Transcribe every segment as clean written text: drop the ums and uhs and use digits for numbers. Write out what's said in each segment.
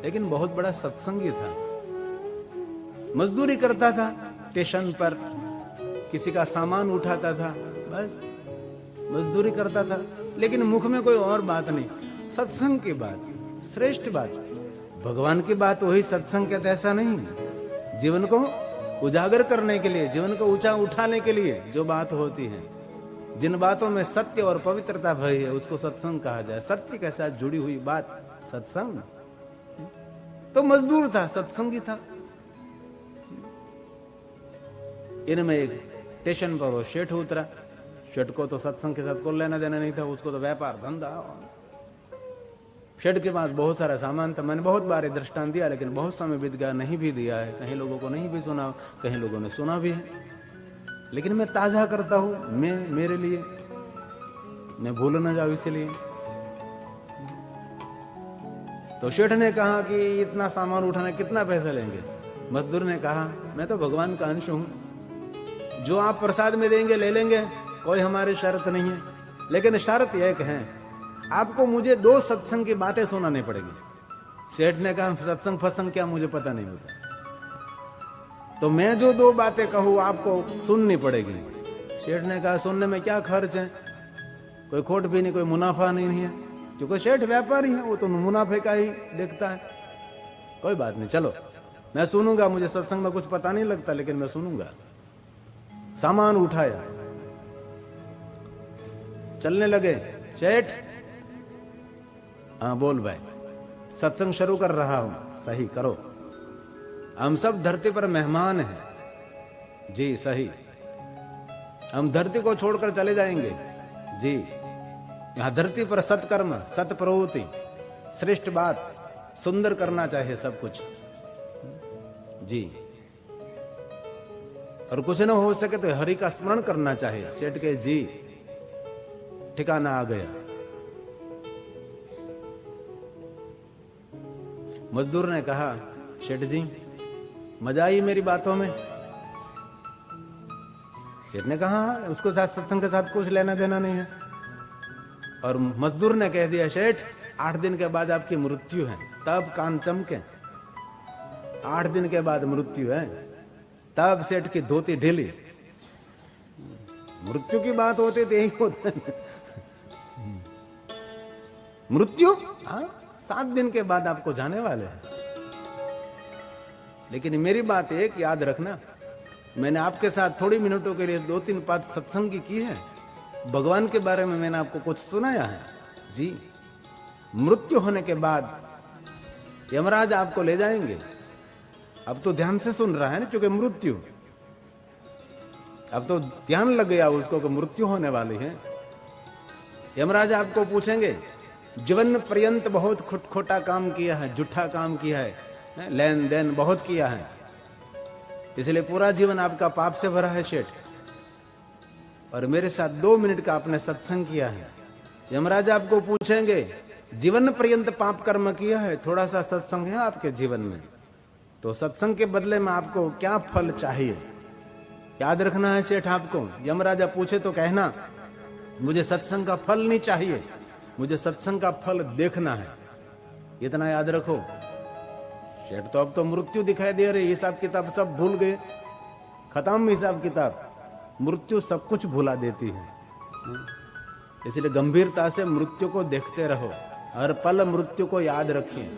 लेकिन बहुत बड़ा सत्संगी था। मजदूरी करता था, स्टेशन पर किसी का सामान उठाता था, बस मजदूरी करता था, लेकिन मुख में कोई और बात नहीं। सत्संग की बात, श्रेष्ठ बात, भगवान की बात, वही सत्संग कहते, ऐसा नहीं। जीवन को उजागर करने के लिए, जीवन को ऊंचा उठाने के लिए जो बात होती है, जिन बातों में सत्य और पवित्रता भरी है, उसको सत्संग कहा जाए। सत्य के साथ जुड़ी हुई बात सत्संग। तो मजदूर था, सत्संगी था। इनमें एक स्टेशन पर वो सेठ उतरा। सेठ को तो सत्संग के साथ कोई लेना देना नहीं था, उसको तो व्यापार धंधा। सेठ के पास बहुत सारा सामान था। मैंने बहुत बार दृष्टांत दिया, लेकिन बहुत समय बीत गया, नहीं भी दिया है, कहीं लोगों को नहीं भी सुना, कहीं लोगों ने सुना भी है, लेकिन मैं ताजा करता हूं, मैं मेरे लिए, मैं भूल ना जाऊं इसलिए। तो सेठ ने कहा कि इतना सामान उठाने कितना पैसा लेंगे? मजदूर ने कहा, मैं तो भगवान का अंश हूं, जो आप प्रसाद में देंगे ले लेंगे, कोई हमारी शर्त नहीं है, लेकिन शर्त एक है, आपको मुझे 2 सत्संग की बातें सुनानी पड़ेगी। सेठ ने कहा, सत्संग फसंग क्या, मुझे पता नहीं होता, तो मैं जो 2 बातें कहूं आपको सुननी पड़ेगी। सेठ ने कहा, सुनने में क्या खर्च है, कोई खोट भी नहीं, कोई मुनाफा नहीं है, क्योंकि सेठ व्यापारी है, वो तो मुनाफे का ही देखता है। कोई बात नहीं, चलो मैं सुनूंगा, मुझे सत्संग में कुछ पता नहीं लगता, लेकिन मैं सुनूंगा। सामान उठाया, चलने लगे। सेठ, हाँ बोल भाई, सत्संग शुरू कर रहा हूं। सही करो, हम सब धरती पर मेहमान हैं। जी सही, हम धरती को छोड़कर चले जाएंगे। जी, यहां धरती पर सत्कर्म, सत प्रवृत्ति, श्रेष्ठ बात, सुंदर करना चाहिए सब कुछ। जी, और कुछ न हो सके तो हरि का स्मरण करना चाहिए। सेठ के जी ठिकाना आ गया। मजदूर ने कहा, सेठ जी मजा आई मेरी बातों में? सेठ ने कहा, उसको साथ सत्संग के साथ कुछ लेना देना नहीं है। और मजदूर ने कह दिया, सेठ 8 दिन के बाद आपकी मृत्यु है, तब कान चमके। 8 दिन के बाद मृत्यु है, तब सेठ की धोती ढीली। मृत्यु की बात होती तो यही होता है। मृत्यु 7 दिन के बाद आपको जाने वाले हैं। लेकिन मेरी बात एक याद रखना, मैंने आपके साथ थोड़ी मिनटों के लिए 2-3 बात सत्संग की है, भगवान के बारे में मैंने आपको कुछ सुनाया है। जी, मृत्यु होने के बाद यमराज आपको ले जाएंगे। अब तो ध्यान से सुन रहा है ना, क्योंकि मृत्यु, अब तो ध्यान लग गया उसको कि मृत्यु होने वाली है। यमराज आपको पूछेंगे, जीवन पर्यंत बहुत खोटा काम किया है, झूठा काम किया है, लेन देन बहुत किया है, इसलिए पूरा जीवन आपका पाप से भरा है सेठ, और मेरे साथ 2 मिनट का आपने सत्संग किया है। यमराज आपको पूछेंगे, जीवन पर्यंत पाप कर्म किया है, थोड़ा सा सत्संग है आपके जीवन में, तो सत्संग के बदले में आपको क्या फल चाहिए? याद रखना है सेठ आपको। यमराजा पूछे तो कहना, मुझे सत्संग का फल नहीं चाहिए, मुझे सत्संग का फल देखना है। इतना याद रखो। सेठ तो अब तो मृत्यु दिखाई दे रही, हिसाब किताब सब भूल गए, खत्म हिसाब किताब। मृत्यु सब कुछ भुला देती है, इसलिए गंभीरता से मृत्यु को देखते रहो, हर पल मृत्यु को याद रखिए।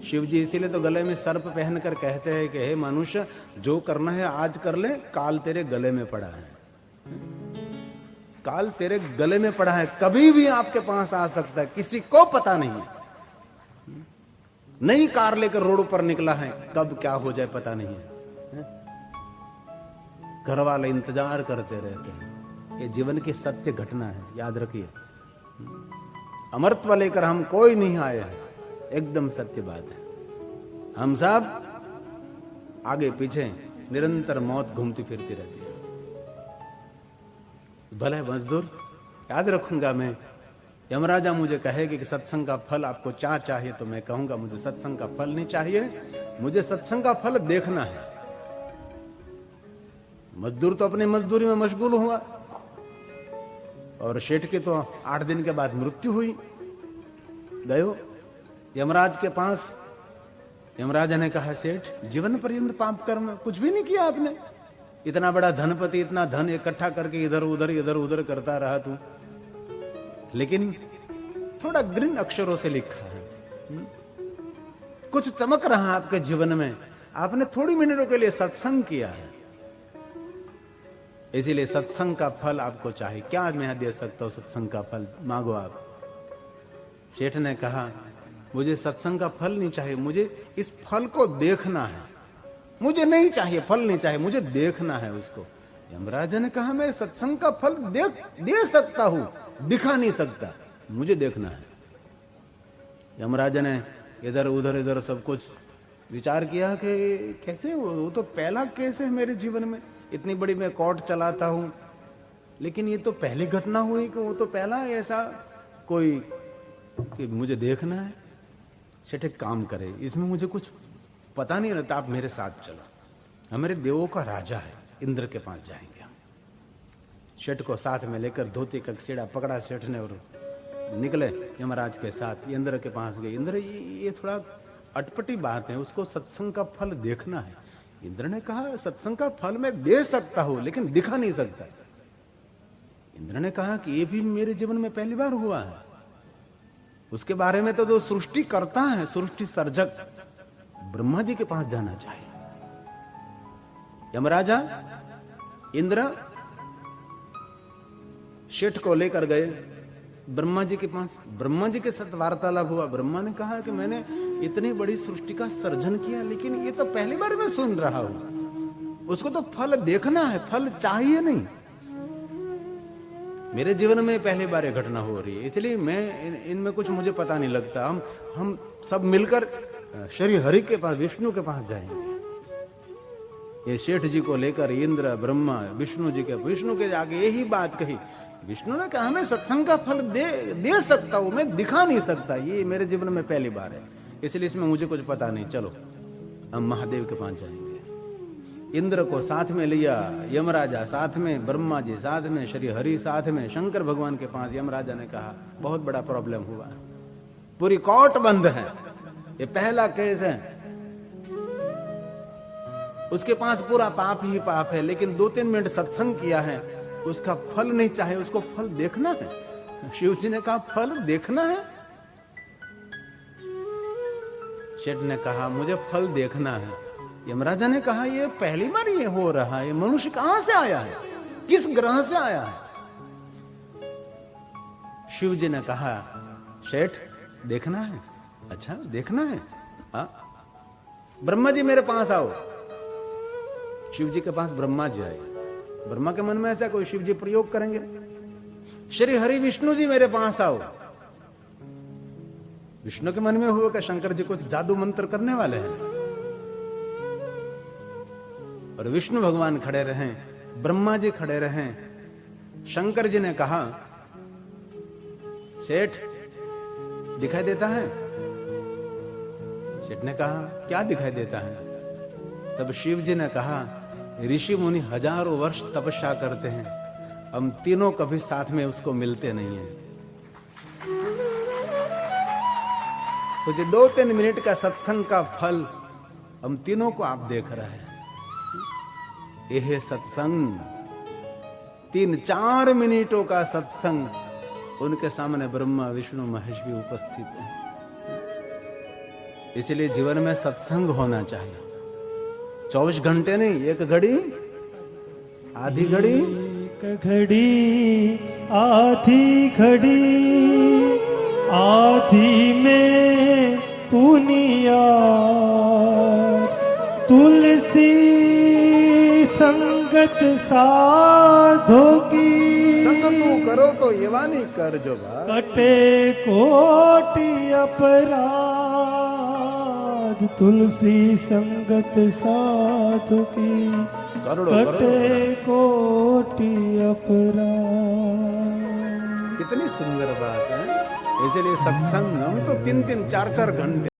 शिव जी इसीलिए तो गले में सर्प पहनकर कहते हैं कि हे मनुष्य, जो करना है आज कर ले, काल तेरे गले में पड़ा है, काल तेरे गले में पड़ा है, कभी भी आपके पास आ सकता है, किसी को पता नहीं है। नई कार लेकर रोड पर निकला है, कब क्या हो जाए पता नहीं है। घर वाले इंतजार करते रहते हैं। ये जीवन की सत्य घटना है, याद रखिए। अमरत्व लेकर हम कोई नहीं आए हैं, एकदम सत्य बात है। हम सब आगे पीछे निरंतर मौत घूमती फिरती रहती है। भले मजदूर, याद रखूंगा मैं। यमराजा मुझे कहेगी कि सत्संग का फल आपको क्या चाहिए, तो मैं कहूंगा मुझे सत्संग का फल नहीं चाहिए, मुझे सत्संग का फल देखना है। मजदूर तो अपनी मजदूरी में मशगूल हुआ, और सेठ की तो 8 दिन के बाद मृत्यु हुई। गयो यमराज के पास, यमराजा ने कहा, सेठ जीवन पर्यंत पाप कर्म कुछ भी नहीं किया आपने, इतना बड़ा धनपति, इतना धन इकट्ठा करके इधर उधर करता रहा तू, लेकिन थोड़ा ग्रीन अक्षरों से लिखा है, कुछ चमक रहा आपके जीवन में, आपने थोड़ी मिनटों के लिए सत्संग किया है, इसीलिए सत्संग का फल आपको चाहिए। क्या मैं दे सकता हूं सत्संग का फल, मांगो आप। सेठ ने कहा, मुझे सत्संग का फल नहीं चाहिए, मुझे इस फल को देखना है, मुझे नहीं चाहिए फल, नहीं चाहिए, मुझे देखना है उसको। यमराजा ने कहा, मैं सत्संग का फल दे सकता हूं, दिखा नहीं सकता, मुझे देखना है। यमराजा ने इधर उधर सब कुछ विचार किया कि कैसे वो तो पहला केस है मेरे जीवन में, इतनी बड़ी मैं कोर्ट चलाता हूं, लेकिन ये तो पहली घटना हुई कि वो तो पहला ऐसा कोई कि मुझे देखना है। सेठ एक काम करे, इसमें मुझे कुछ पता नहीं रहता, आप मेरे साथ चलो, हमारे देवों का राजा है, इंद्र के पास जाएंगे हम। सेठ को साथ में लेकर धोती का छेड़ा पकड़ा सेठ ने और निकले यमराज के साथ, इंद्र के पास गए। इंद्र, ये थोड़ा अटपटी बात है, उसको सत्संग का फल देखना है। इंद्र ने कहा, सत्संग का फल मैं दे सकता हूं, लेकिन दिखा नहीं सकता। इंद्र ने कहा कि ये भी मेरे जीवन में पहली बार हुआ है, उसके बारे में तो जो सृष्टि करता है, सृष्टि सर्जक ब्रह्मा जी के पास जाना चाहिए। यमराजा इंद्र सेठ को लेकर गए ब्रह्मा जी के पास, ब्रह्मा जी के साथ वार्तालाप हुआ। ब्रह्मा ने कहा कि मैंने इतनी बड़ी सृष्टि का सर्जन किया, लेकिन ये तो पहली बार मैं सुन रहा हूं, उसको तो फल देखना है, फल चाहिए नहीं। मेरे जीवन में पहली बार ये घटना हो रही है, इसलिए मैं इनमें कुछ मुझे पता नहीं लगता। हम सब मिलकर श्री हरि के पास, विष्णु के पास जाएंगे। ये सेठ जी को लेकर इंद्र, ब्रह्मा, विष्णु जी के, विष्णु के आगे यही बात कही। विष्णु ने कहा, मैं सत्संग का फल दे सकता हूं, मैं दिखा नहीं सकता, ये मेरे जीवन में पहली बार है, इसलिए इसमें मुझे कुछ पता नहीं, चलो हम महादेव के पास जाएंगे। इंद्र को साथ में लिया, यमराजा साथ में, ब्रह्मा जी साथ में, श्री हरि साथ में, शंकर भगवान के पास। यमराजा ने कहा, बहुत बड़ा प्रॉब्लम हुआ, पूरी कोर्ट बंद है, ये पहला केस है, उसके पास पूरा पाप ही पाप है, लेकिन 2-3 मिनट सत्संग किया है, उसका फल नहीं चाहे, उसको फल देखना है। शिव जी ने कहा, फल देखना है। सेठ ने कहा, मुझे फल देखना है। यमराजा ने कहा, ये पहली बार ये हो रहा है, मनुष्य कहां से आया है, किस ग्रह से आया है? शिव जी ने कहा, सेठ देखना है, अच्छा देखना है, हाँ ब्रह्मा जी मेरे पास आओ। शिव जी के पास ब्रह्मा जी आए। ब्रह्मा के मन में ऐसा कोई शिव जी प्रयोग करेंगे? श्री हरि विष्णु जी मेरे पास आओ। विष्णु के मन में हुआ कि शंकर जी कुछ जादू मंत्र करने वाले हैं, और विष्णु भगवान खड़े रहे, ब्रह्मा जी खड़े रहे। शंकर जी ने कहा, सेठ दिखाई देता है? सेठ ने कहा, क्या दिखाई देता है? तब शिव जी ने कहा, ऋषि मुनि हजारों वर्ष तपस्या करते हैं, हम तीनों कभी साथ में उसको मिलते नहीं है, तो जो 2-3 मिनट का सत्संग का फल हम तीनों को आप देख रहे हैं, यह सत्संग 3-4 मिनटों का सत्संग, उनके सामने ब्रह्मा विष्णु महेश भी उपस्थित हैं। इसलिए जीवन में सत्संग होना चाहिए, 24 घंटे नहीं, एक घड़ी आधी घड़ी, एक घड़ी आधी घड़ी, आधी में पुनिया तुलसी संगत साधो की, संग तू करो तो येवानी कर जो बात, कटे कोटि अपराध तुलसी संगत साधु की, कटे कोटि अपराध। कितनी सुंदर बात है। इसलिए सत्संग हम तो 3-3, 4-4 घंटे